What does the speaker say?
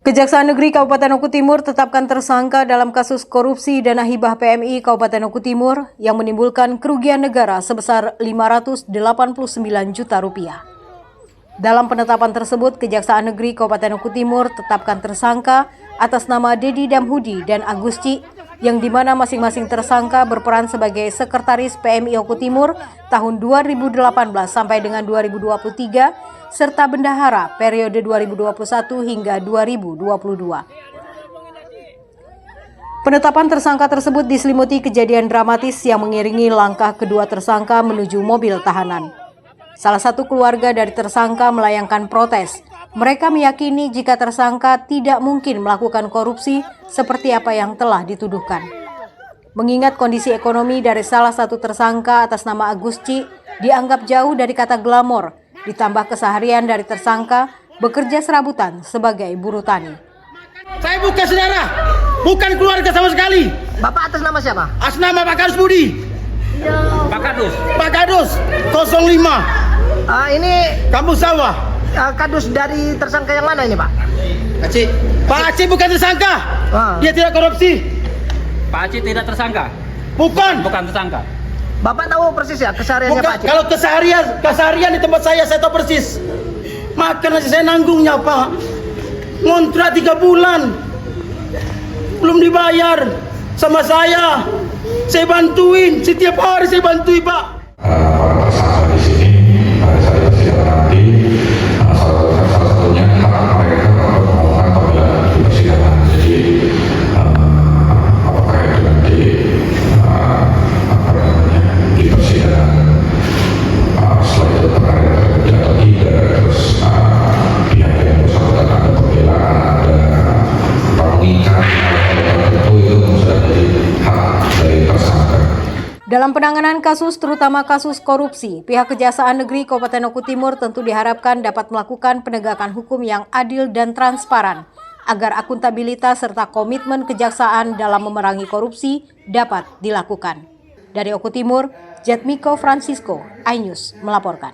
Kejaksaan Negeri Kabupaten Oku Timur tetapkan tersangka dalam kasus korupsi dana hibah PMI Kabupaten Oku Timur yang menimbulkan kerugian negara sebesar Rp589 juta. Dalam penetapan tersebut, Kejaksaan Negeri Kabupaten Oku Timur tetapkan tersangka atas nama Dedi Damhudi dan Agusci, yang dimana masing-masing tersangka berperan sebagai Sekretaris PMI Oku Timur tahun 2018 sampai dengan 2023, serta bendahara periode 2021 hingga 2022. Penetapan tersangka tersebut diselimuti kejadian dramatis yang mengiringi langkah kedua tersangka menuju mobil tahanan. Salah satu keluarga dari tersangka melayangkan protes. Mereka meyakini jika tersangka tidak mungkin melakukan korupsi seperti apa yang telah dituduhkan. Mengingat kondisi ekonomi dari salah satu tersangka atas nama Agusci dianggap jauh dari kata glamor, ditambah keseharian dari tersangka bekerja serabutan sebagai buruh tani. Saya bukan saudara, bukan keluarga sama sekali. Bapak atas nama siapa? Atas nama Pak Kadus Budi. Pak Kadus 05. Ini Kampung Sawah. kadus dari tersangka yang mana ini, Pak? Aceh. Pak Aceh bukan tersangka. Dia tidak korupsi. Pak Aceh tidak tersangka? Bukan tersangka. Bapak tahu persis ya kesehariannya Pak Aceh? Kalau keseharian di tempat saya tahu persis. Makan aja saya nanggungnya, Pak. Ngontrak 3 bulan. Belum dibayar sama saya. Saya bantuin, setiap hari saya bantui, Pak. Para tersangka di sini pada saat persidangan nanti salah satunya hak mereka untuk melakukan pembelaan di persidangan. Jadi apakah itu nanti di persidangan setelah itu terkait terjadi atau tidak, terus pihak yang bersangkutan ada pembelaan, ada pengikat itu sudah jadi hak dari tersangka. Dalam penanganan kasus, terutama kasus korupsi, pihak Kejaksaan Negeri Kabupaten Oku Timur tentu diharapkan dapat melakukan penegakan hukum yang adil dan transparan, agar akuntabilitas serta komitmen kejaksaan dalam memerangi korupsi dapat dilakukan. Dari Oku Timur, Jatmiko Francisco, iNews melaporkan.